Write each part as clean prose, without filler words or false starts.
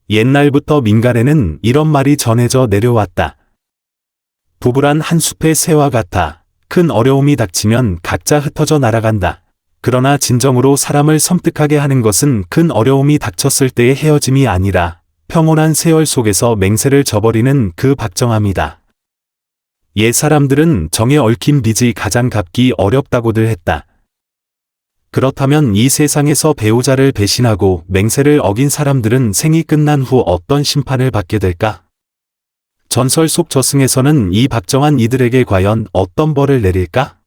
옛날부터 민간에는 이런 말이 전해져 내려왔다. 부부란 한 숲의 새와 같아. 큰 어려움이 닥치면 각자 흩어져 날아간다. 그러나 진정으로 사람을 섬뜩하게 하는 것은 큰 어려움이 닥쳤을 때의 헤어짐이 아니라 평온한 세월 속에서 맹세를 저버리는 그 박정함이다. 옛 사람들은 정에 얽힌 빚이 가장 갚기 어렵다고들 했다. 그렇다면 이 세상에서 배우자를 배신하고 맹세를 어긴 사람들은 생이 끝난 후 어떤 심판을 받게 될까? 전설 속 저승에서는 이 박정한 이들에게 과연 어떤 벌을 내릴까?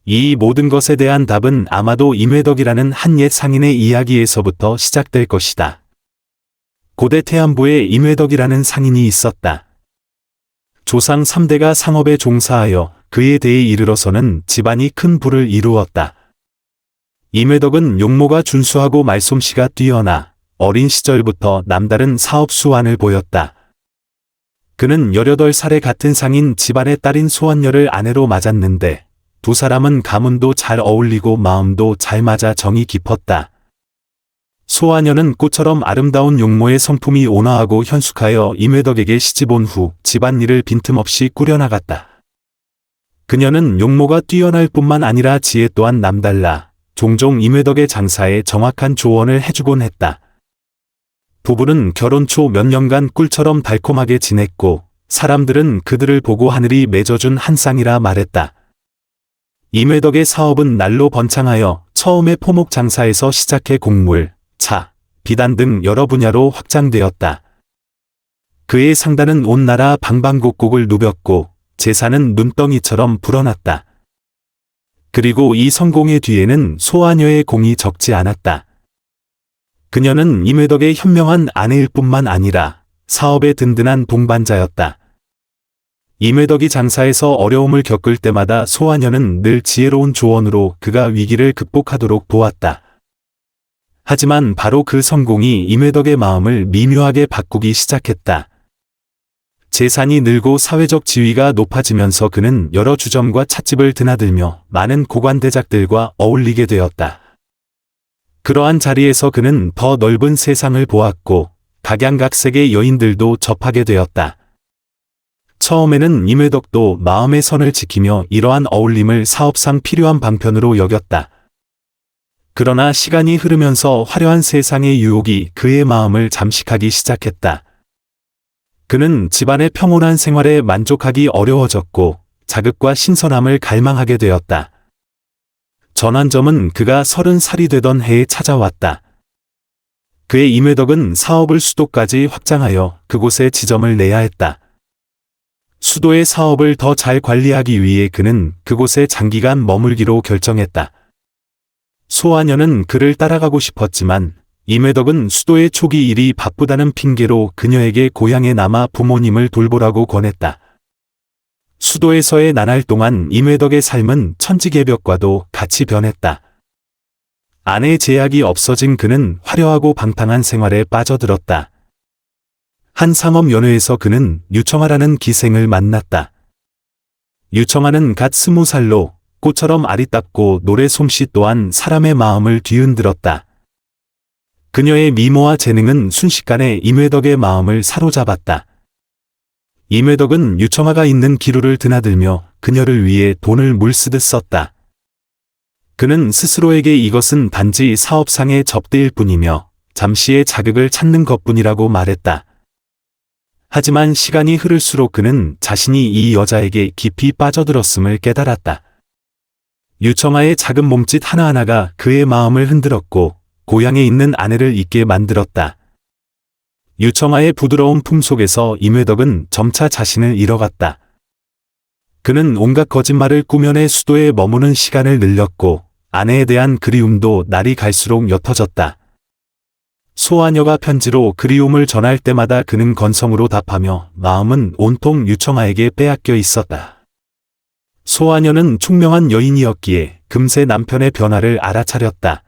이 모든 것에 대한 답은 아마도 임회덕이라는 한 옛 상인의 이야기에서부터 시작될 것이다. 고대 태안부에 임회덕이라는 상인이 있었다. 조상 3대가 상업에 종사하여 그에 대해 이르러서는 집안이 큰 부를 이루었다. 임회덕은 용모가 준수하고 말솜씨가 뛰어나 어린 시절부터 남다른 사업 수완을 보였다. 그는 18살의 같은 상인 집안의 딸인 소원녀를 아내로 맞았는데 두 사람은 가문도 잘 어울리고 마음도 잘 맞아 정이 깊었다. 소아녀는 꽃처럼 아름다운 용모의 성품이 온화하고 현숙하여 임회덕에게 시집 온 후 집안일을 빈틈없이 꾸려나갔다. 그녀는 용모가 뛰어날 뿐만 아니라 지혜 또한 남달라 종종 임회덕의 장사에 정확한 조언을 해주곤 했다. 부부는 결혼 초 몇 년간 꿀처럼 달콤하게 지냈고 사람들은 그들을 보고 하늘이 맺어준 한 쌍이라 말했다. 임회덕의 사업은 날로 번창하여 처음에 포목 장사에서 시작해 곡물, 차, 비단 등 여러 분야로 확장되었다. 그의 상단은 온 나라 방방곡곡을 누볐고 재산은 눈덩이처럼 불어났다. 그리고 이 성공의 뒤에는 소아녀의 공이 적지 않았다. 그녀는 임회덕의 현명한 아내일 뿐만 아니라 사업의 든든한 동반자였다. 임회덕이 장사에서 어려움을 겪을 때마다 소아녀는 늘 지혜로운 조언으로 그가 위기를 극복하도록 도왔다. 하지만 바로 그 성공이 임회덕의 마음을 미묘하게 바꾸기 시작했다. 재산이 늘고 사회적 지위가 높아지면서 그는 여러 주점과 찻집을 드나들며 많은 고관대작들과 어울리게 되었다. 그러한 자리에서 그는 더 넓은 세상을 보았고 각양각색의 여인들도 접하게 되었다. 처음에는 임회덕도 마음의 선을 지키며 이러한 어울림을 사업상 필요한 방편으로 여겼다. 그러나 시간이 흐르면서 화려한 세상의 유혹이 그의 마음을 잠식하기 시작했다. 그는 집안의 평온한 생활에 만족하기 어려워졌고 자극과 신선함을 갈망하게 되었다. 전환점은 그가 30살이 되던 해에 찾아왔다. 그의 임회덕은 사업을 수도까지 확장하여 그곳에 지점을 내야 했다. 수도의 사업을 더 잘 관리하기 위해 그는 그곳에 장기간 머물기로 결정했다. 소아녀는 그를 따라가고 싶었지만 임회덕은 수도의 초기 일이 바쁘다는 핑계로 그녀에게 고향에 남아 부모님을 돌보라고 권했다. 수도에서의 나날 동안 임회덕의 삶은 천지개벽과도 같이 변했다. 아내의 제약이 없어진 그는 화려하고 방탕한 생활에 빠져들었다. 한 상업연회에서 그는 유청아라는 기생을 만났다. 유청아는 갓 20살로 꽃처럼 아리답고 노래 솜씨 또한 사람의 마음을 뒤흔들었다. 그녀의 미모와 재능은 순식간에 임회덕의 마음을 사로잡았다. 임회덕은 유청아가 있는 기루를 드나들며 그녀를 위해 돈을 물쓰듯 썼다. 그는 스스로에게 이것은 단지 사업상의 접대일 뿐이며 잠시의 자극을 찾는 것뿐이라고 말했다. 하지만 시간이 흐를수록 그는 자신이 이 여자에게 깊이 빠져들었음을 깨달았다. 유청아의 작은 몸짓 하나하나가 그의 마음을 흔들었고 고향에 있는 아내를 잊게 만들었다. 유청아의 부드러운 품속에서 임회덕은 점차 자신을 잃어갔다. 그는 온갖 거짓말을 꾸며내 수도에 머무는 시간을 늘렸고 아내에 대한 그리움도 날이 갈수록 옅어졌다. 소아녀가 편지로 그리움을 전할 때마다 그는 건성으로 답하며 마음은 온통 유청아에게 빼앗겨 있었다. 소아녀는 총명한 여인이었기에 금세 남편의 변화를 알아차렸다.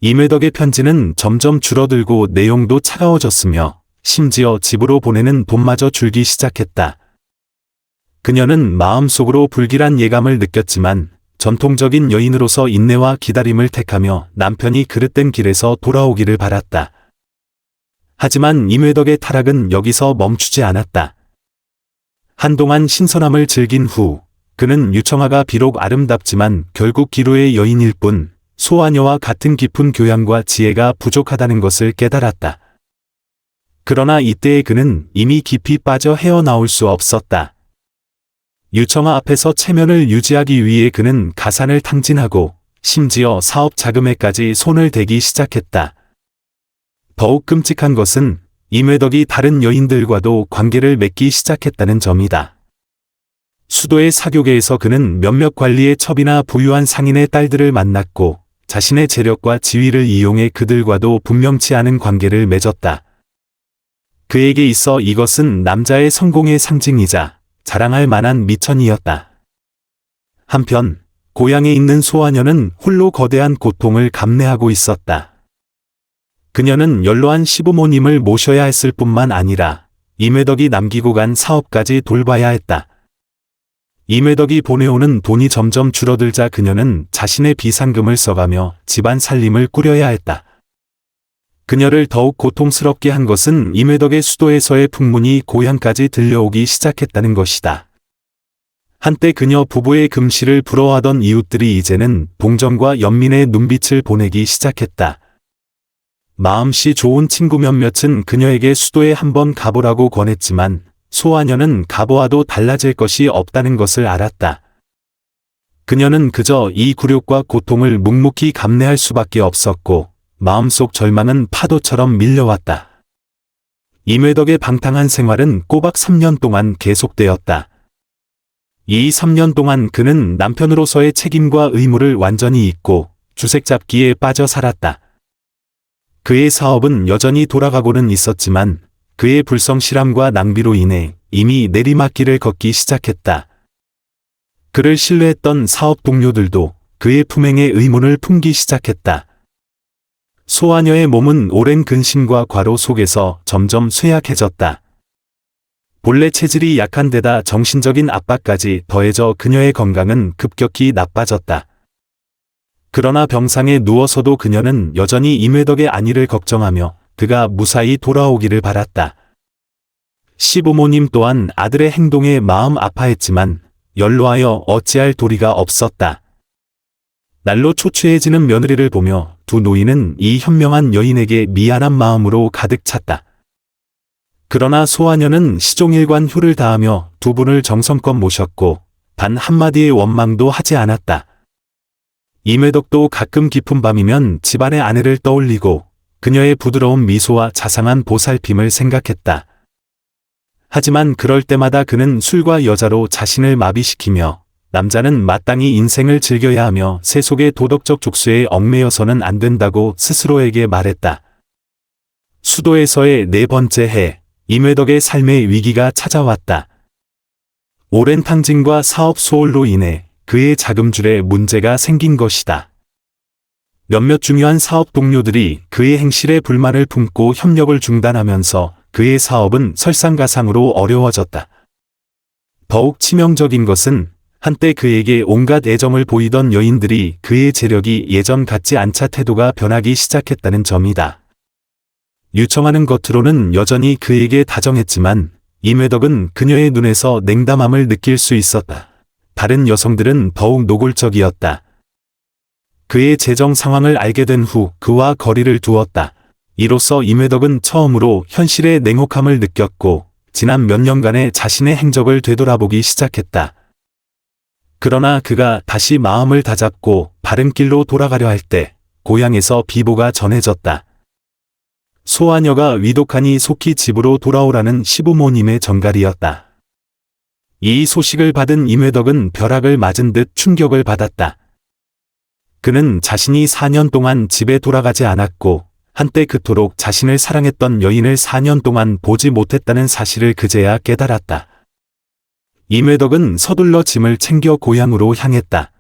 임회덕의 편지는 점점 줄어들고 내용도 차가워졌으며 심지어 집으로 보내는 돈마저 줄기 시작했다. 그녀는 마음속으로 불길한 예감을 느꼈지만 전통적인 여인으로서 인내와 기다림을 택하며 남편이 그릇된 길에서 돌아오기를 바랐다. 하지만 임회덕의 타락은 여기서 멈추지 않았다. 한동안 신선함을 즐긴 후 그는 유청아가 비록 아름답지만 결국 기로의 여인일 뿐 소아녀와 같은 깊은 교양과 지혜가 부족하다는 것을 깨달았다. 그러나 이때의 그는 이미 깊이 빠져 헤어나올 수 없었다. 유청아 앞에서 체면을 유지하기 위해 그는 가산을 탕진하고 심지어 사업 자금에까지 손을 대기 시작했다. 더욱 끔찍한 것은 임회덕이 다른 여인들과도 관계를 맺기 시작했다는 점이다. 수도의 사교계에서 그는 몇몇 관리의 첩이나 부유한 상인의 딸들을 만났고 자신의 재력과 지위를 이용해 그들과도 분명치 않은 관계를 맺었다. 그에게 있어 이것은 남자의 성공의 상징이자 자랑할 만한 미천이었다. 한편 고향에 있는 소아녀는 홀로 거대한 고통을 감내하고 있었다. 그녀는 연로한 시부모님을 모셔야 했을 뿐만 아니라 임회덕이 남기고 간 사업까지 돌봐야 했다. 임회덕이 보내오는 돈이 점점 줄어들자 그녀는 자신의 비상금을 써가며 집안 살림을 꾸려야 했다. 그녀를 더욱 고통스럽게 한 것은 임회덕의 수도에서의 풍문이 고향까지 들려오기 시작했다는 것이다. 한때 그녀 부부의 금실을 부러워하던 이웃들이 이제는 동정과 연민의 눈빛을 보내기 시작했다. 마음씨 좋은 친구 몇몇은 그녀에게 수도에 한번 가보라고 권했지만 소아녀는 가보아도 달라질 것이 없다는 것을 알았다. 그녀는 그저 이 굴욕과 고통을 묵묵히 감내할 수밖에 없었고 마음속 절망은 파도처럼 밀려왔다. 임회덕의 방탕한 생활은 꼬박 3년 동안 계속되었다. 이 3년 동안 그는 남편으로서의 책임과 의무를 완전히 잊고 주색잡기에 빠져 살았다. 그의 사업은 여전히 돌아가고는 있었지만 그의 불성실함과 낭비로 인해 이미 내리막길을 걷기 시작했다. 그를 신뢰했던 사업 동료들도 그의 품행의 의문을 품기 시작했다. 소아녀의 몸은 오랜 근심과 과로 속에서 점점 쇠약해졌다. 본래 체질이 약한 데다 정신적인 압박까지 더해져 그녀의 건강은 급격히 나빠졌다. 그러나 병상에 누워서도 그녀는 여전히 임회덕의 안위를 걱정하며 그가 무사히 돌아오기를 바랐다. 시부모님 또한 아들의 행동에 마음 아파했지만 연로하여 어찌할 도리가 없었다. 날로 초췌해지는 며느리를 보며 두 노인은 이 현명한 여인에게 미안한 마음으로 가득 찼다. 그러나 소아녀는 시종일관 효를 다하며 두 분을 정성껏 모셨고 단 한마디의 원망도 하지 않았다. 임회덕도 가끔 깊은 밤이면 집안의 아내를 떠올리고 그녀의 부드러운 미소와 자상한 보살핌을 생각했다. 하지만 그럴 때마다 그는 술과 여자로 자신을 마비시키며 남자는 마땅히 인생을 즐겨야 하며 세속의 도덕적 족수에 얽매여서는 안 된다고 스스로에게 말했다. 수도에서의 네 번째 해, 임회덕의 삶의 위기가 찾아왔다. 오랜 탕진과 사업 소홀로 인해 그의 자금줄에 문제가 생긴 것이다. 몇몇 중요한 사업 동료들이 그의 행실에 불만을 품고 협력을 중단하면서 그의 사업은 설상가상으로 어려워졌다. 더욱 치명적인 것은 한때 그에게 온갖 애정을 보이던 여인들이 그의 재력이 예전 같지 않자 태도가 변하기 시작했다는 점이다. 유청아는 겉으로는 여전히 그에게 다정했지만 임회덕은 그녀의 눈에서 냉담함을 느낄 수 있었다. 다른 여성들은 더욱 노골적이었다. 그의 재정 상황을 알게 된 후 그와 거리를 두었다. 이로써 임회덕은 처음으로 현실의 냉혹함을 느꼈고 지난 몇 년간의 자신의 행적을 되돌아보기 시작했다. 그러나 그가 다시 마음을 다잡고 바른 길로 돌아가려 할 때 고향에서 비보가 전해졌다. 소아녀가 위독하니 속히 집으로 돌아오라는 시부모님의 전갈이었다. 이 소식을 받은 임회덕은 벼락을 맞은 듯 충격을 받았다. 그는 자신이 4년 동안 집에 돌아가지 않았고 한때 그토록 자신을 사랑했던 여인을 4년 동안 보지 못했다는 사실을 그제야 깨달았다. 임회덕은 서둘러 짐을 챙겨 고향으로 향했다.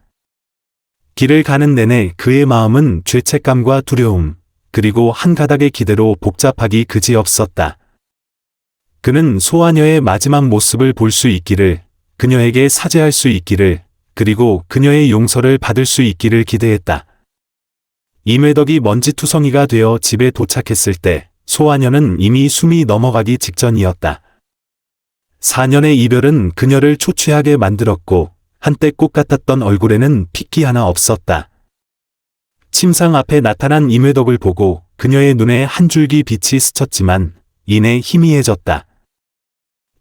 길을 가는 내내 그의 마음은 죄책감과 두려움, 그리고 한 가닥의 기대로 복잡하기 그지없었다. 그는 소아녀의 마지막 모습을 볼 수 있기를, 그녀에게 사죄할 수 있기를, 그리고 그녀의 용서를 받을 수 있기를 기대했다. 임회덕이 먼지투성이가 되어 집에 도착했을 때 소아녀는 이미 숨이 넘어가기 직전이었다. 4년의 이별은 그녀를 초췌하게 만들었고 한때 꽃 같았던 얼굴에는 핏기 하나 없었다. 침상 앞에 나타난 임회덕을 보고 그녀의 눈에 한 줄기 빛이 스쳤지만 이내 희미해졌다.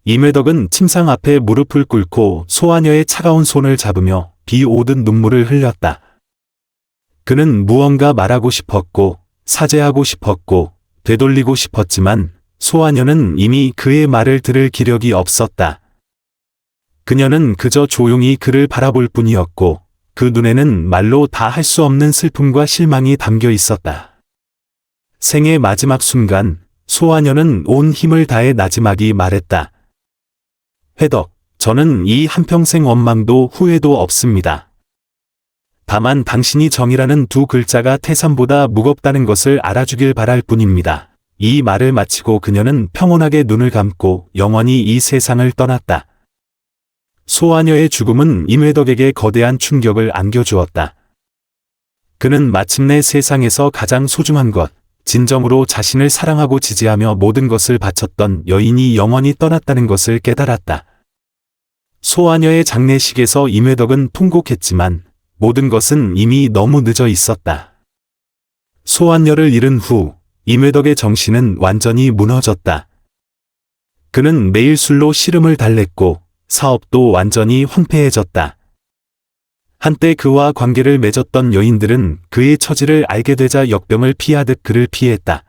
임회덕은 침상 앞에 무릎을 꿇고 소아녀의 차가운 손을 잡으며 비 오듯 눈물을 흘렸다. 그는 무언가 말하고 싶었고 사죄하고 싶었고 되돌리고 싶었지만 소아녀는 이미 그의 말을 들을 기력이 없었다. 그녀는 그저 조용히 그를 바라볼 뿐이었고 그 눈에는 말로 다 할 수 없는 슬픔과 실망이 담겨 있었다. 생의 마지막 순간 소아녀는 온 힘을 다해 나지막이 말했다. 회덕, 저는 이 한평생 원망도 후회도 없습니다. 다만 당신이 정이라는 두 글자가 태산보다 무겁다는 것을 알아주길 바랄 뿐입니다. 이 말을 마치고 그녀는 평온하게 눈을 감고 영원히 이 세상을 떠났다. 소아녀의 죽음은 임회덕에게 거대한 충격을 안겨주었다. 그는 마침내 세상에서 가장 소중한 것, 진정으로 자신을 사랑하고 지지하며 모든 것을 바쳤던 여인이 영원히 떠났다는 것을 깨달았다. 소아녀의 장례식에서 임회덕은 통곡했지만 모든 것은 이미 너무 늦어 있었다. 소아녀를 잃은 후 임회덕의 정신은 완전히 무너졌다. 그는 매일 술로 시름을 달랬고 사업도 완전히 황폐해졌다. 한때 그와 관계를 맺었던 여인들은 그의 처지를 알게 되자 역병을 피하듯 그를 피했다.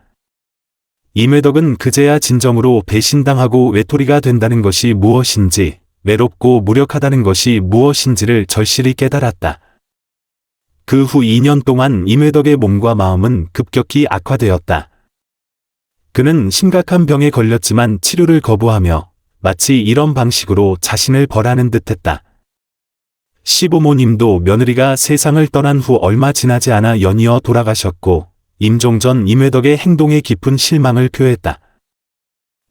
임회덕은 그제야 진정으로 배신당하고 외톨이가 된다는 것이 무엇인지, 외롭고 무력하다는 것이 무엇인지를 절실히 깨달았다. 그 후 2년 동안 임회덕의 몸과 마음은 급격히 악화되었다. 그는 심각한 병에 걸렸지만 치료를 거부하며 마치 이런 방식으로 자신을 벌하는 듯했다. 시부모님도 며느리가 세상을 떠난 후 얼마 지나지 않아 연이어 돌아가셨고 임종전 임회덕의 행동에 깊은 실망을 표했다.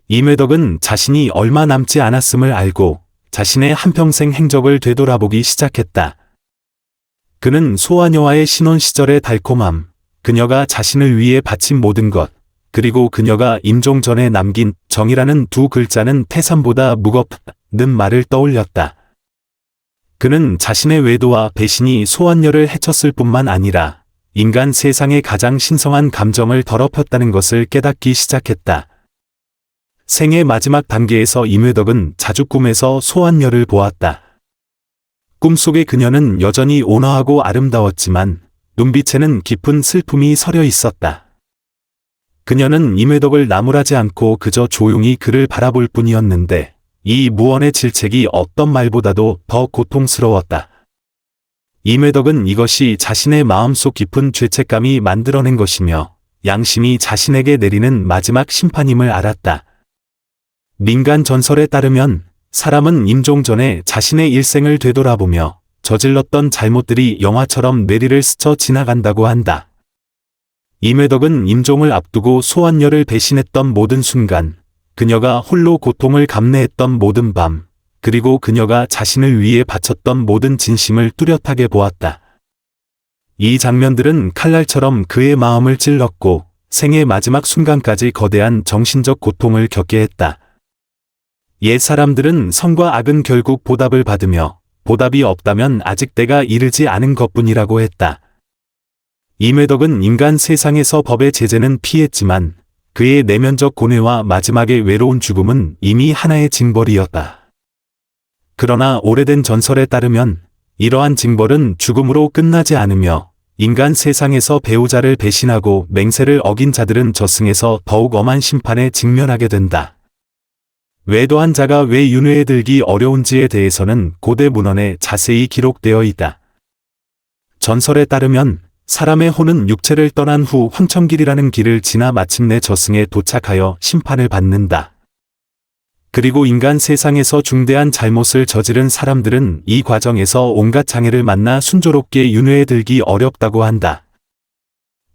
임회덕은 자신이 얼마 남지 않았음을 알고 자신의 한평생 행적을 되돌아보기 시작했다. 그는 소아녀와의 신혼 시절의 달콤함, 그녀가 자신을 위해 바친 모든 것, 그리고 그녀가 임종 전에 남긴 정이라는 두 글자는 태산보다 무겁다는 말을 떠올렸다. 그는 자신의 외도와 배신이 소아녀를 해쳤을 뿐만 아니라 인간 세상의 가장 신성한 감정을 더럽혔다는 것을 깨닫기 시작했다. 생의 마지막 단계에서 임회덕은 자주 꿈에서 소아녀를 보았다. 꿈속의 그녀는 여전히 온화하고 아름다웠지만 눈빛에는 깊은 슬픔이 서려 있었다. 그녀는 임회덕을 나무라지 않고 그저 조용히 그를 바라볼 뿐이었는데 이 무언의 질책이 어떤 말보다도 더 고통스러웠다. 임회덕은 이것이 자신의 마음속 깊은 죄책감이 만들어낸 것이며 양심이 자신에게 내리는 마지막 심판임을 알았다. 민간 전설에 따르면 사람은 임종 전에 자신의 일생을 되돌아보며 저질렀던 잘못들이 영화처럼 뇌리를 스쳐 지나간다고 한다. 임회덕은 임종을 앞두고 소아녀를 배신했던 모든 순간, 그녀가 홀로 고통을 감내했던 모든 밤, 그리고 그녀가 자신을 위해 바쳤던 모든 진심을 뚜렷하게 보았다. 이 장면들은 칼날처럼 그의 마음을 찔렀고 생의 마지막 순간까지 거대한 정신적 고통을 겪게 했다. 옛 사람들은 선과 악은 결국 보답을 받으며 보답이 없다면 아직 때가 이르지 않은 것뿐이라고 했다. 임회덕은 인간 세상에서 법의 제재는 피했지만 그의 내면적 고뇌와 마지막의 외로운 죽음은 이미 하나의 징벌이었다. 그러나 오래된 전설에 따르면 이러한 징벌은 죽음으로 끝나지 않으며 인간 세상에서 배우자를 배신하고 맹세를 어긴 자들은 저승에서 더욱 엄한 심판에 직면하게 된다. 외도한 자가 왜 윤회에 들기 어려운지에 대해서는 고대 문헌에 자세히 기록되어 있다. 전설에 따르면 사람의 혼은 육체를 떠난 후 황천길이라는 길을 지나 마침내 저승에 도착하여 심판을 받는다. 그리고 인간 세상에서 중대한 잘못을 저지른 사람들은 이 과정에서 온갖 장애를 만나 순조롭게 윤회에 들기 어렵다고 한다.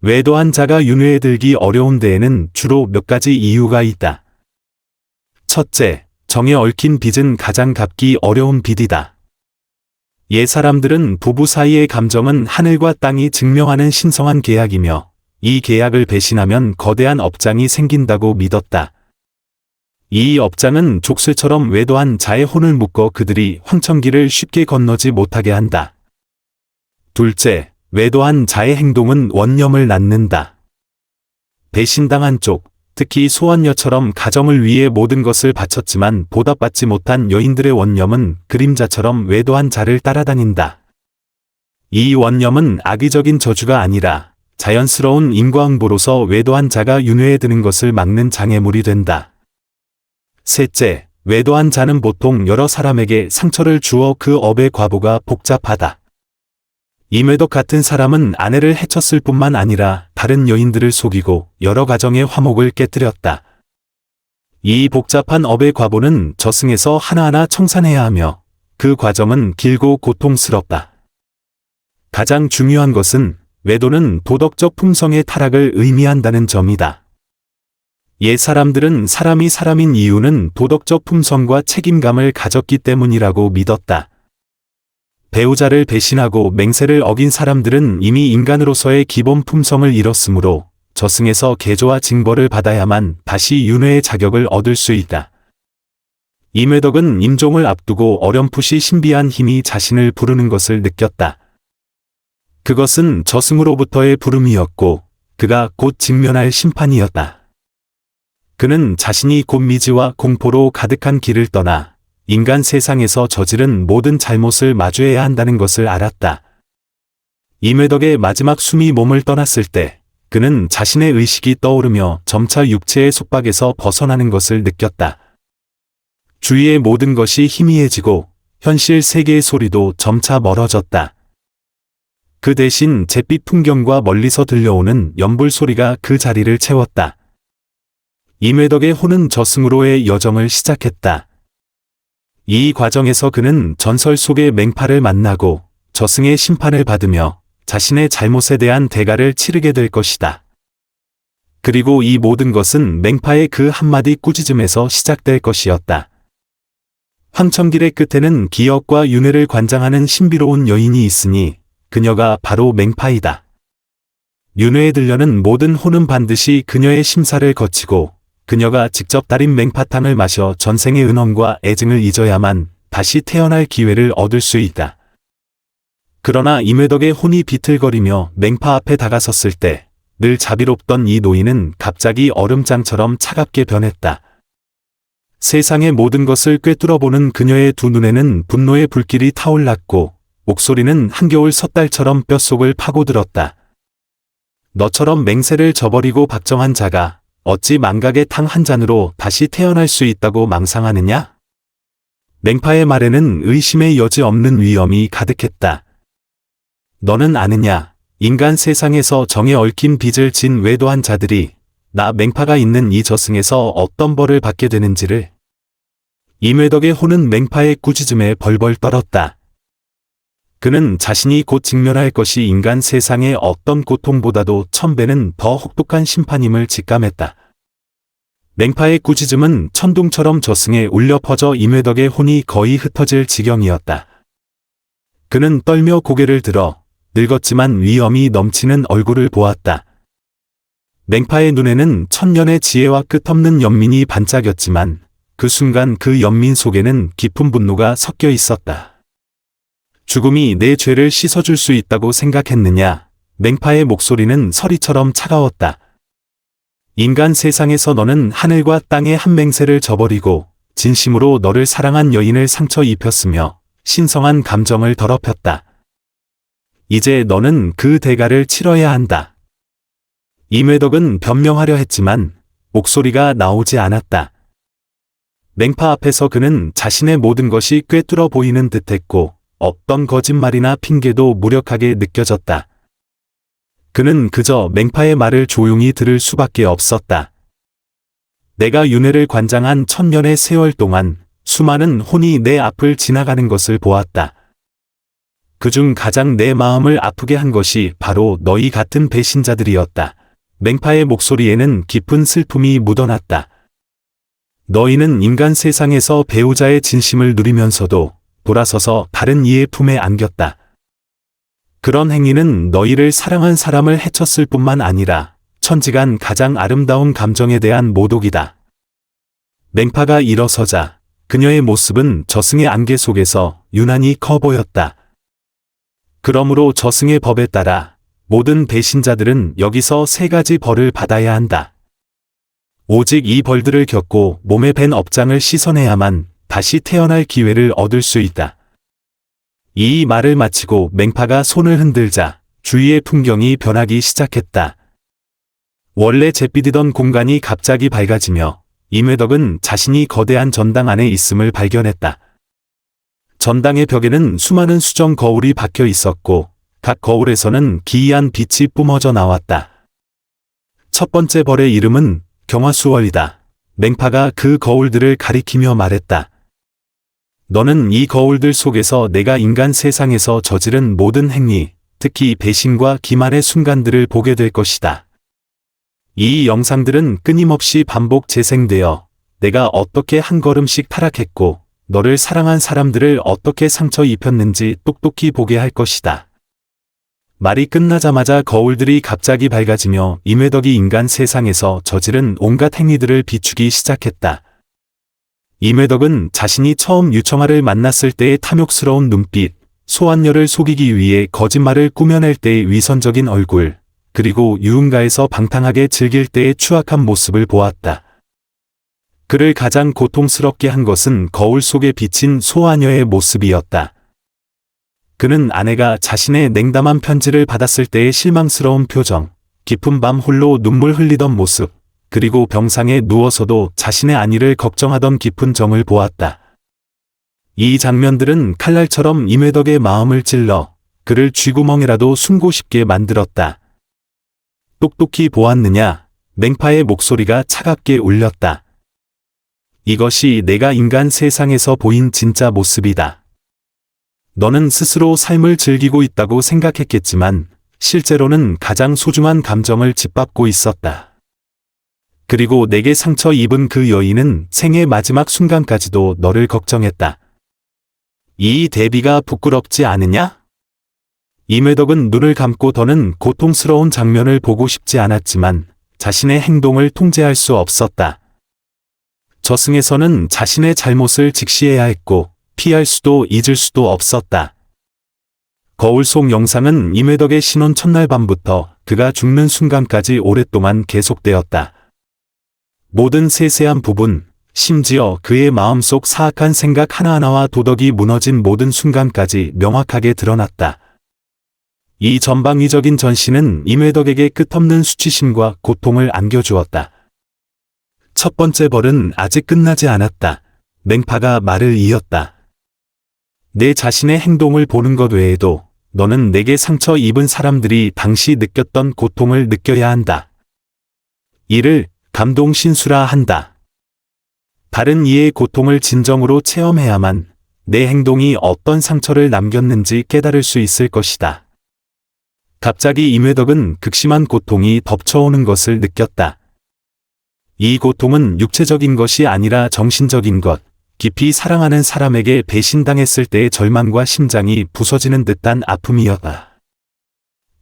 외도한 자가 윤회에 들기 어려운 데에는 주로 몇 가지 이유가 있다. 첫째, 정에 얽힌 빚은 가장 갚기 어려운 빚이다. 옛 사람들은 부부 사이의 감정은 하늘과 땅이 증명하는 신성한 계약이며 이 계약을 배신하면 거대한 업장이 생긴다고 믿었다. 이 업장은 족쇄처럼 외도한 자의 혼을 묶어 그들이 황천길을 쉽게 건너지 못하게 한다. 둘째, 외도한 자의 행동은 원념을 낳는다. 배신당한 쪽, 특히 소원녀처럼 가정을 위해 모든 것을 바쳤지만 보답받지 못한 여인들의 원념은 그림자처럼 외도한 자를 따라다닌다. 이 원념은 악의적인 저주가 아니라 자연스러운 인과응보로서 외도한 자가 윤회에 드는 것을 막는 장애물이 된다. 셋째, 외도한 자는 보통 여러 사람에게 상처를 주어 그 업의 과보가 복잡하다. 임회덕 같은 사람은 아내를 해쳤을 뿐만 아니라 다른 여인들을 속이고 여러 가정의 화목을 깨뜨렸다. 이 복잡한 업의 과보는 저승에서 하나하나 청산해야 하며 그 과정은 길고 고통스럽다. 가장 중요한 것은 외도는 도덕적 품성의 타락을 의미한다는 점이다. 옛 사람들은 사람이 사람인 이유는 도덕적 품성과 책임감을 가졌기 때문이라고 믿었다. 배우자를 배신하고 맹세를 어긴 사람들은 이미 인간으로서의 기본 품성을 잃었으므로 저승에서 계조와 징벌을 받아야만 다시 윤회의 자격을 얻을 수 있다. 임회덕은 임종을 앞두고 어렴풋이 신비한 힘이 자신을 부르는 것을 느꼈다. 그것은 저승으로부터의 부름이었고 그가 곧 직면할 심판이었다. 그는 자신이 곧 미지와 공포로 가득한 길을 떠나 인간 세상에서 저지른 모든 잘못을 마주해야 한다는 것을 알았다. 임회덕의 마지막 숨이 몸을 떠났을 때 그는 자신의 의식이 떠오르며 점차 육체의 속박에서 벗어나는 것을 느꼈다. 주위의 모든 것이 희미해지고 현실 세계의 소리도 점차 멀어졌다. 그 대신 잿빛 풍경과 멀리서 들려오는 연불 소리가 그 자리를 채웠다. 임회덕의 혼은 저승으로의 여정을 시작했다. 이 과정에서 그는 전설 속의 맹파를 만나고 저승의 심판을 받으며 자신의 잘못에 대한 대가를 치르게 될 것이다. 그리고 이 모든 것은 맹파의 그 한마디 꾸짖음에서 시작될 것이었다. 황천길의 끝에는 기억과 윤회를 관장하는 신비로운 여인이 있으니 그녀가 바로 맹파이다. 윤회에 들려는 모든 혼은 반드시 그녀의 심사를 거치고 그녀가 직접 달인 맹파탕을 마셔 전생의 은엄과 애증을 잊어야만 다시 태어날 기회를 얻을 수 있다. 그러나 임회덕의 혼이 비틀거리며 맹파 앞에 다가섰을 때 늘 자비롭던 이 노인은 갑자기 얼음장처럼 차갑게 변했다. 세상의 모든 것을 꿰뚫어보는 그녀의 두 눈에는 분노의 불길이 타올랐고 목소리는 한겨울 섣달처럼 뼛속을 파고들었다. 너처럼 맹세를 저버리고 박정한 자가 어찌 망각의 탕 한 잔으로 다시 태어날 수 있다고 망상하느냐? 맹파의 말에는 의심의 여지 없는 위엄이 가득했다. 너는 아느냐? 인간 세상에서 정에 얽힌 빚을 진 외도한 자들이 나 맹파가 있는 이 저승에서 어떤 벌을 받게 되는지를. 임회덕의 혼은 맹파의 꾸짖음에 벌벌 떨었다. 그는 자신이 곧 직면할 것이 인간 세상의 어떤 고통보다도 1000배는 더 혹독한 심판임을 직감했다. 맹파의 꾸짖음은 천둥처럼 저승에 울려 퍼져 임회덕의 혼이 거의 흩어질 지경이었다. 그는 떨며 고개를 들어 늙었지만 위엄이 넘치는 얼굴을 보았다. 맹파의 눈에는 천년의 지혜와 끝없는 연민이 반짝였지만 그 순간 그 연민 속에는 깊은 분노가 섞여 있었다. 죽음이 내 죄를 씻어줄 수 있다고 생각했느냐? 맹파의 목소리는 서리처럼 차가웠다. 인간 세상에서 너는 하늘과 땅의 한 맹세를 저버리고 진심으로 너를 사랑한 여인을 상처 입혔으며 신성한 감정을 더럽혔다. 이제 너는 그 대가를 치러야 한다. 임회덕은 변명하려 했지만 목소리가 나오지 않았다. 맹파 앞에서 그는 자신의 모든 것이 꿰뚫어 보이는 듯했고 어떤 거짓말이나 핑계도 무력하게 느껴졌다. 그는 그저 맹파의 말을 조용히 들을 수밖에 없었다. 내가 윤회를 관장한 1000년의 세월 동안 수많은 혼이 내 앞을 지나가는 것을 보았다. 그중 가장 내 마음을 아프게 한 것이 바로 너희 같은 배신자들이었다. 맹파의 목소리에는 깊은 슬픔이 묻어났다. 너희는 인간 세상에서 배우자의 진심을 누리면서도 돌아서서 다른 이의 품에 안겼다. 그런 행위는 너희를 사랑한 사람을 해쳤을 뿐만 아니라 천지간 가장 아름다운 감정에 대한 모독이다. 맹파가 일어서자 그녀의 모습은 저승의 안개 속에서 유난히 커 보였다. 그러므로 저승의 법에 따라 모든 배신자들은 여기서 3가지 벌을 받아야 한다. 오직 이 벌들을 겪고 몸에 밴 업장을 씻어내야만 다시 태어날 기회를 얻을 수 있다. 이 말을 마치고 맹파가 손을 흔들자 주위의 풍경이 변하기 시작했다. 원래 잿빛이던 공간이 갑자기 밝아지며 임회덕은 자신이 거대한 전당 안에 있음을 발견했다. 전당의 벽에는 수많은 수정 거울이 박혀 있었고 각 거울에서는 기이한 빛이 뿜어져 나왔다. 첫 번째 벌의 이름은 경화수월이다. 맹파가 그 거울들을 가리키며 말했다. 너는 이 거울들 속에서 내가 인간 세상에서 저지른 모든 행위, 특히 배신과 기만의 순간들을 보게 될 것이다. 이 영상들은 끊임없이 반복 재생되어 내가 어떻게 한 걸음씩 타락했고 너를 사랑한 사람들을 어떻게 상처 입혔는지 똑똑히 보게 할 것이다. 말이 끝나자마자 거울들이 갑자기 밝아지며 임회덕이 인간 세상에서 저지른 온갖 행위들을 비추기 시작했다. 임회덕은 자신이 처음 유청아를 만났을 때의 탐욕스러운 눈빛, 소환녀를 속이기 위해 거짓말을 꾸며낼 때의 위선적인 얼굴, 그리고 유흥가에서 방탕하게 즐길 때의 추악한 모습을 보았다. 그를 가장 고통스럽게 한 것은 거울 속에 비친 소아녀의 모습이었다. 그는 아내가 자신의 냉담한 편지를 받았을 때의 실망스러운 표정, 깊은 밤 홀로 눈물 흘리던 모습, 그리고 병상에 누워서도 자신의 안위를 걱정하던 깊은 정을 보았다. 이 장면들은 칼날처럼 임회덕의 마음을 찔러 그를 쥐구멍이라도 숨고 싶게 만들었다. 똑똑히 보았느냐? 맹파의 목소리가 차갑게 울렸다. 이것이 내가 인간 세상에서 보인 진짜 모습이다. 너는 스스로 삶을 즐기고 있다고 생각했겠지만 실제로는 가장 소중한 감정을 짓밟고 있었다. 그리고 내게 상처 입은 그 여인은 생의 마지막 순간까지도 너를 걱정했다. 이 대비가 부끄럽지 않으냐? 임회덕은 눈을 감고 더는 고통스러운 장면을 보고 싶지 않았지만 자신의 행동을 통제할 수 없었다. 저승에서는 자신의 잘못을 직시해야 했고 피할 수도 잊을 수도 없었다. 거울 속 영상은 임회덕의 신혼 첫날 밤부터 그가 죽는 순간까지 오랫동안 계속되었다. 모든 세세한 부분, 심지어 그의 마음속 사악한 생각 하나하나와 도덕이 무너진 모든 순간까지 명확하게 드러났다. 이 전방위적인 전시는 임회덕에게 끝없는 수치심과 고통을 안겨주었다. 첫 번째 벌은 아직 끝나지 않았다. 맹파가 말을 이었다. 내 자신의 행동을 보는 것 외에도 너는 내게 상처 입은 사람들이 당시 느꼈던 고통을 느껴야 한다. 이를 감동신수라 한다. 다른 이의 고통을 진정으로 체험해야만 내 행동이 어떤 상처를 남겼는지 깨달을 수 있을 것이다. 갑자기 임회덕은 극심한 고통이 덮쳐오는 것을 느꼈다. 이 고통은 육체적인 것이 아니라 정신적인 것, 깊이 사랑하는 사람에게 배신당했을 때의 절망과 심장이 부서지는 듯한 아픔이었다.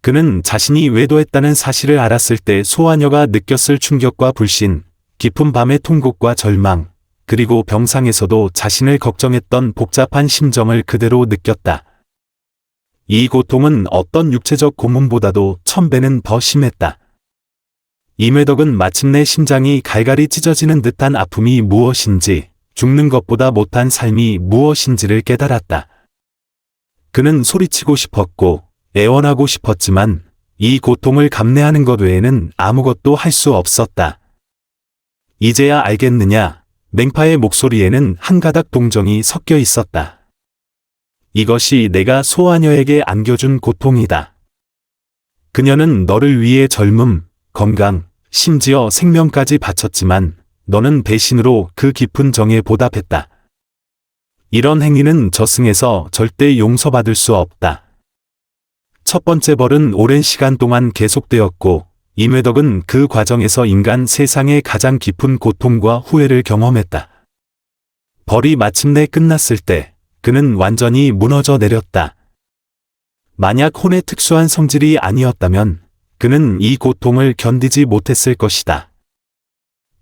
그는 자신이 외도했다는 사실을 알았을 때 소아녀가 느꼈을 충격과 불신, 깊은 밤의 통곡과 절망, 그리고 병상에서도 자신을 걱정했던 복잡한 심정을 그대로 느꼈다. 이 고통은 어떤 육체적 고문보다도 1000배는 더 심했다. 임회덕은 마침내 심장이 갈갈이 찢어지는 듯한 아픔이 무엇인지, 죽는 것보다 못한 삶이 무엇인지를 깨달았다. 그는 소리치고 싶었고 애원하고 싶었지만 이 고통을 감내하는 것 외에는 아무것도 할 수 없었다. 이제야 알겠느냐? 맹파의 목소리에는 한 가닥 동정이 섞여 있었다. 이것이 내가 소아녀에게 안겨준 고통이다. 그녀는 너를 위해 젊음, 건강, 심지어 생명까지 바쳤지만 너는 배신으로 그 깊은 정에 보답했다. 이런 행위는 저승에서 절대 용서받을 수 없다. 첫 번째 벌은 오랜 시간 동안 계속되었고 임회덕은 그 과정에서 인간 세상의 가장 깊은 고통과 후회를 경험했다. 벌이 마침내 끝났을 때 그는 완전히 무너져 내렸다. 만약 혼의 특수한 성질이 아니었다면 그는 이 고통을 견디지 못했을 것이다.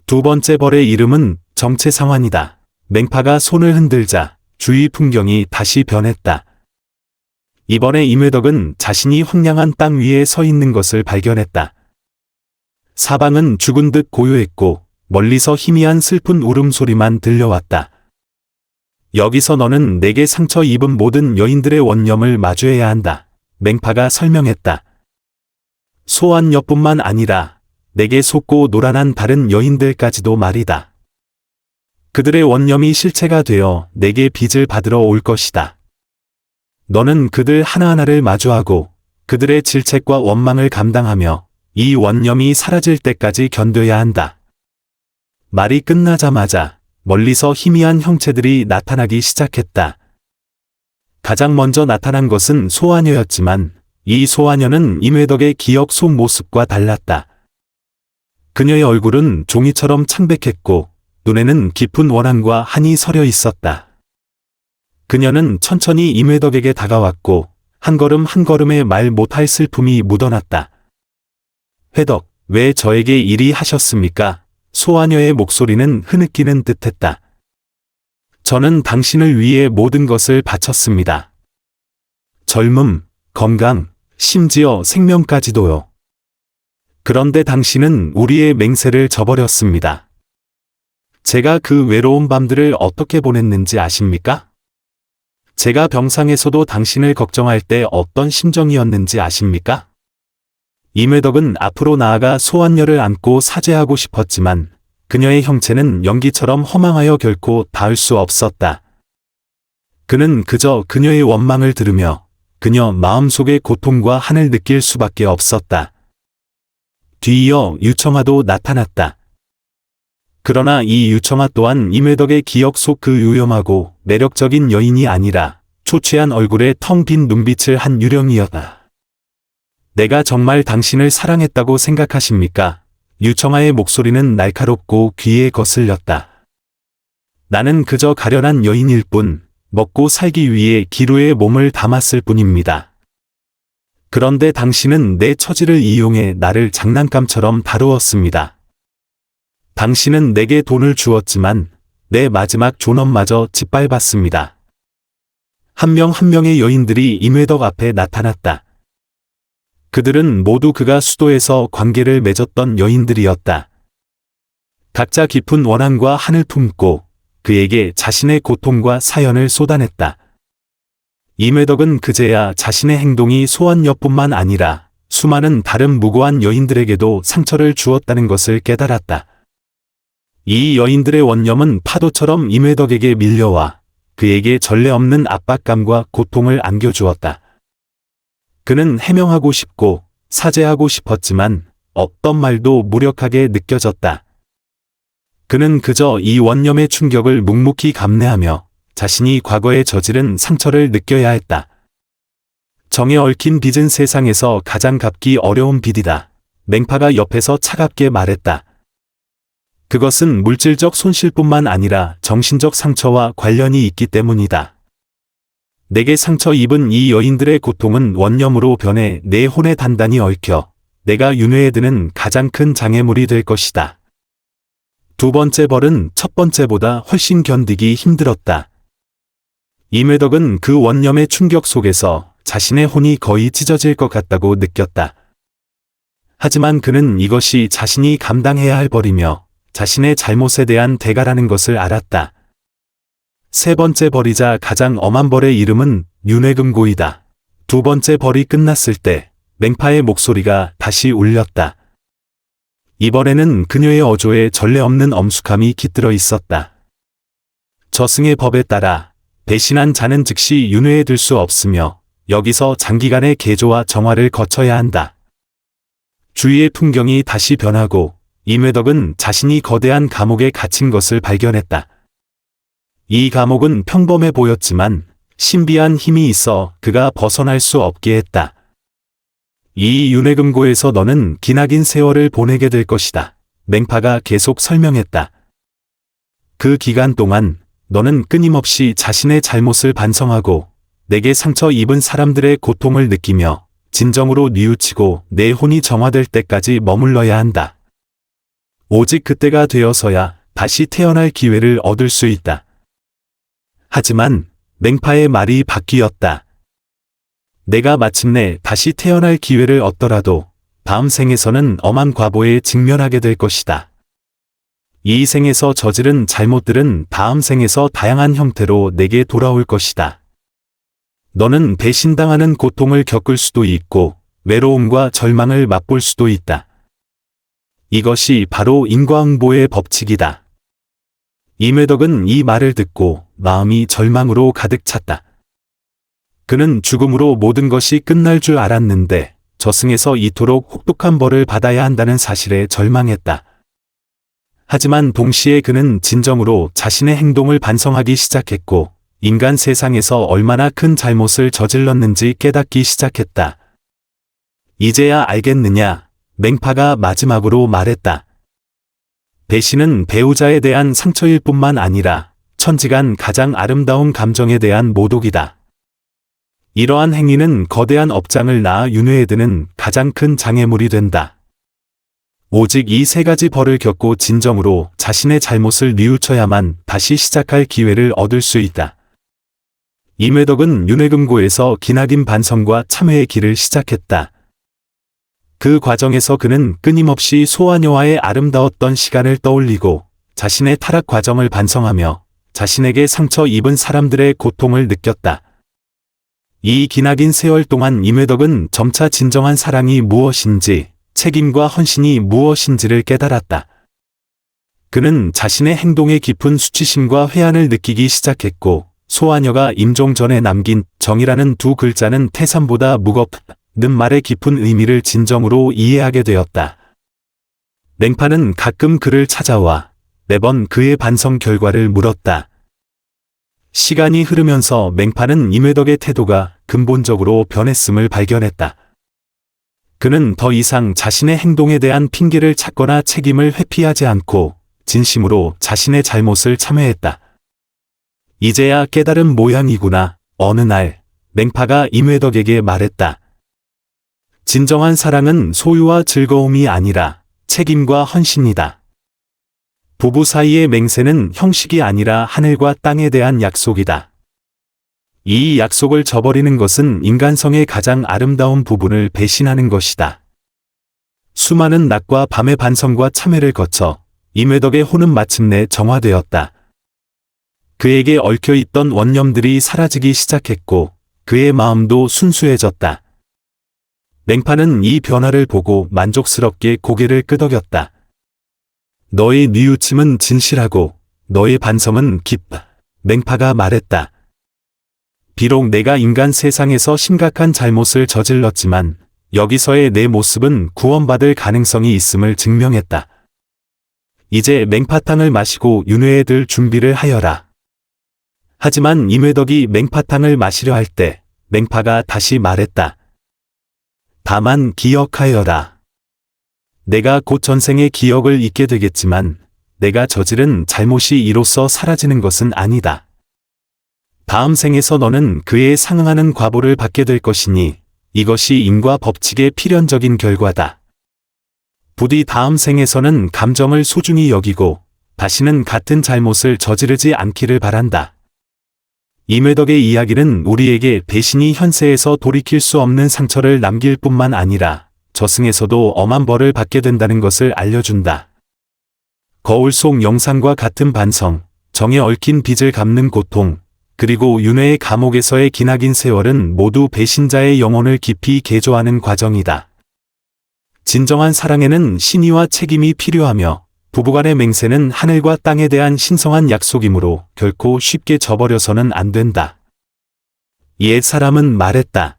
두 번째 벌의 이름은 정체상환이다. 맹파가 손을 흔들자 주위 풍경이 다시 변했다. 이번에 임회덕은 자신이 황량한 땅 위에 서 있는 것을 발견했다. 사방은 죽은 듯 고요했고 멀리서 희미한 슬픈 울음소리만 들려왔다. 여기서 너는 내게 상처 입은 모든 여인들의 원념을 마주해야 한다. 맹파가 설명했다. 소환녀뿐만 아니라 내게 속고 노란한 다른 여인들까지도 말이다. 그들의 원념이 실체가 되어 내게 빚을 받으러 올 것이다. 너는 그들 하나하나를 마주하고 그들의 질책과 원망을 감당하며 이 원념이 사라질 때까지 견뎌야 한다. 말이 끝나자마자 멀리서 희미한 형체들이 나타나기 시작했다. 가장 먼저 나타난 것은 소환녀였지만 이 소환녀는 임회덕의 기억 속 모습과 달랐다. 그녀의 얼굴은 종이처럼 창백했고 눈에는 깊은 원한과 한이 서려 있었다. 그녀는 천천히 임회덕에게 다가왔고 한 걸음 한 걸음에 말 못할 슬픔이 묻어났다. 회덕, 왜 저에게 이리 하셨습니까? 소환녀의 목소리는 흐느끼는 듯했다. 저는 당신을 위해 모든 것을 바쳤습니다. 젊음, 건강, 심지어 생명까지도요. 그런데 당신은 우리의 맹세를 저버렸습니다. 제가 그 외로운 밤들을 어떻게 보냈는지 아십니까? 제가 병상에서도 당신을 걱정할 때 어떤 심정이었는지 아십니까? 임회덕은 앞으로 나아가 소환녀를 안고 사죄하고 싶었지만 그녀의 형체는 연기처럼 허망하여 결코 닿을 수 없었다. 그는 그저 그녀의 원망을 들으며 그녀 마음속의 고통과 한을 느낄 수밖에 없었다. 뒤이어 유청아도 나타났다. 그러나 이 유청아 또한 임회덕의 기억 속 그 요염하고 매력적인 여인이 아니라 초췌한 얼굴에 텅 빈 눈빛을 한 유령이었다. 내가 정말 당신을 사랑했다고 생각하십니까? 유청아의 목소리는 날카롭고 귀에 거슬렸다. 나는 그저 가련한 여인일 뿐, 먹고 살기 위해 기루에 몸을 담았을 뿐입니다. 그런데 당신은 내 처지를 이용해 나를 장난감처럼 다루었습니다. 당신은 내게 돈을 주었지만 내 마지막 존엄마저 짓밟았습니다. 한 명 한 명의 여인들이 임회덕 앞에 나타났다. 그들은 모두 그가 수도에서 관계를 맺었던 여인들이었다. 각자 깊은 원한과 한을 품고 그에게 자신의 고통과 사연을 쏟아냈다. 임회덕은 그제야 자신의 행동이 소환녀뿐만 아니라 수많은 다른 무고한 여인들에게도 상처를 주었다는 것을 깨달았다. 이 여인들의 원념은 파도처럼 임회덕에게 밀려와 그에게 전례 없는 압박감과 고통을 안겨주었다. 그는 해명하고 싶고 사죄하고 싶었지만 어떤 말도 무력하게 느껴졌다. 그는 그저 이 원념의 충격을 묵묵히 감내하며 자신이 과거에 저지른 상처를 느껴야 했다. 정에 얽힌 빚은 세상에서 가장 갚기 어려운 빚이다. 맹파가 옆에서 차갑게 말했다. 그것은 물질적 손실뿐만 아니라 정신적 상처와 관련이 있기 때문이다. 내게 상처 입은 이 여인들의 고통은 원념으로 변해 내 혼에 단단히 얽혀 내가 윤회에 드는 가장 큰 장애물이 될 것이다. 두 번째 벌은 첫 번째보다 훨씬 견디기 힘들었다. 임회덕은 그 원념의 충격 속에서 자신의 혼이 거의 찢어질 것 같다고 느꼈다. 하지만 그는 이것이 자신이 감당해야 할 벌이며 자신의 잘못에 대한 대가라는 것을 알았다. 세 번째 벌이자 가장 엄한 벌의 이름은 윤회금고이다. 두 번째 벌이 끝났을 때 맹파의 목소리가 다시 울렸다. 이번에는 그녀의 어조에 전례 없는 엄숙함이 깃들어 있었다. 저승의 법에 따라 배신한 자는 즉시 윤회에 들 수 없으며 여기서 장기간의 계조와 정화를 거쳐야 한다. 주위의 풍경이 다시 변하고 임회덕은 자신이 거대한 감옥에 갇힌 것을 발견했다. 이 감옥은 평범해 보였지만 신비한 힘이 있어 그가 벗어날 수 없게 했다. 이 윤회금고에서 너는 기나긴 세월을 보내게 될 것이다. 맹파가 계속 설명했다. 그 기간 동안 너는 끊임없이 자신의 잘못을 반성하고 내게 상처 입은 사람들의 고통을 느끼며 진정으로 뉘우치고 내 혼이 정화될 때까지 머물러야 한다. 오직 그때가 되어서야 다시 태어날 기회를 얻을 수 있다. 하지만 맹파의 말이 바뀌었다. 내가 마침내 다시 태어날 기회를 얻더라도 다음 생에서는 엄한 과보에 직면하게 될 것이다. 이 생에서 저지른 잘못들은 다음 생에서 다양한 형태로 내게 돌아올 것이다. 너는 배신당하는 고통을 겪을 수도 있고 외로움과 절망을 맛볼 수도 있다. 이것이 바로 인과응보의 법칙이다. 임회덕은 이 말을 듣고 마음이 절망으로 가득 찼다. 그는 죽음으로 모든 것이 끝날 줄 알았는데 저승에서 이토록 혹독한 벌을 받아야 한다는 사실에 절망했다. 하지만 동시에 그는 진정으로 자신의 행동을 반성하기 시작했고 인간 세상에서 얼마나 큰 잘못을 저질렀는지 깨닫기 시작했다. 이제야 알겠느냐? 맹파가 마지막으로 말했다. 배신은 배우자에 대한 상처일 뿐만 아니라 천지간 가장 아름다운 감정에 대한 모독이다. 이러한 행위는 거대한 업장을 낳아 윤회에 드는 가장 큰 장애물이 된다. 오직 이 세 가지 벌을 겪고 진정으로 자신의 잘못을 뉘우쳐야만 다시 시작할 기회를 얻을 수 있다. 임회덕은 윤회금고에서 기나긴 반성과 참회의 길을 시작했다. 그 과정에서 그는 끊임없이 소아녀와의 아름다웠던 시간을 떠올리고 자신의 타락 과정을 반성하며 자신에게 상처 입은 사람들의 고통을 느꼈다. 이 기나긴 세월 동안 임회덕은 점차 진정한 사랑이 무엇인지, 책임과 헌신이 무엇인지를 깨달았다. 그는 자신의 행동에 깊은 수치심과 회한을 느끼기 시작했고 소아녀가 임종 전에 남긴 정이라는 두 글자는 태산보다 무겁는 말의 깊은 의미를 진정으로 이해하게 되었다. 맹파는 가끔 그를 찾아와 매번 그의 반성 결과를 물었다. 시간이 흐르면서 맹파는 임회덕의 태도가 근본적으로 변했음을 발견했다. 그는 더 이상 자신의 행동에 대한 핑계를 찾거나 책임을 회피하지 않고 진심으로 자신의 잘못을 참회했다. 이제야 깨달은 모양이구나. 어느 날 맹파가 임회덕에게 말했다. 진정한 사랑은 소유와 즐거움이 아니라 책임과 헌신이다. 부부 사이의 맹세는 형식이 아니라 하늘과 땅에 대한 약속이다. 이 약속을 저버리는 것은 인간성의 가장 아름다운 부분을 배신하는 것이다. 수많은 낮과 밤의 반성과 참회를 거쳐 임회덕의 혼은 마침내 정화되었다. 그에게 얽혀있던 원념들이 사라지기 시작했고 그의 마음도 순수해졌다. 맹파는 이 변화를 보고 만족스럽게 고개를 끄덕였다. 너의 뉘우침은 진실하고 너의 반성은 깊다. 맹파가 말했다. 비록 내가 인간 세상에서 심각한 잘못을 저질렀지만 여기서의 내 모습은 구원받을 가능성이 있음을 증명했다. 이제 맹파탕을 마시고 윤회에 들 준비를 하여라. 하지만 임회덕이 맹파탕을 마시려 할 때 맹파가 다시 말했다. 다만 기억하여라. 내가 곧 전생의 기억을 잊게 되겠지만 내가 저지른 잘못이 이로써 사라지는 것은 아니다. 다음 생에서 너는 그에 상응하는 과보를 받게 될 것이니 이것이 인과 법칙의 필연적인 결과다. 부디 다음 생에서는 감정을 소중히 여기고 다시는 같은 잘못을 저지르지 않기를 바란다. 임회덕의 이야기는 우리에게 배신이 현세에서 돌이킬 수 없는 상처를 남길 뿐만 아니라 저승에서도 엄한 벌을 받게 된다는 것을 알려준다. 거울 속 영상과 같은 반성, 정에 얽힌 빚을 갚는 고통, 그리고 윤회의 감옥에서의 기나긴 세월은 모두 배신자의 영혼을 깊이 개조하는 과정이다. 진정한 사랑에는 신의와 책임이 필요하며 부부간의 맹세는 하늘과 땅에 대한 신성한 약속이므로 결코 쉽게 저버려서는 안 된다. 옛 사람은 말했다.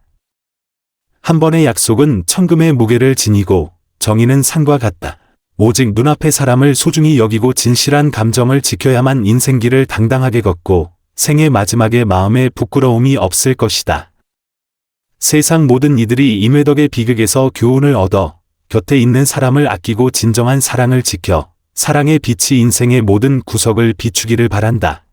한 번의 약속은 천금의 무게를 지니고 정의는 산과 같다. 오직 눈앞의 사람을 소중히 여기고 진실한 감정을 지켜야만 인생길을 당당하게 걷고 생의 마지막에 마음에 부끄러움이 없을 것이다. 세상 모든 이들이 임회덕의 비극에서 교훈을 얻어 곁에 있는 사람을 아끼고 진정한 사랑을 지켜 사랑의 빛이 인생의 모든 구석을 비추기를 바란다.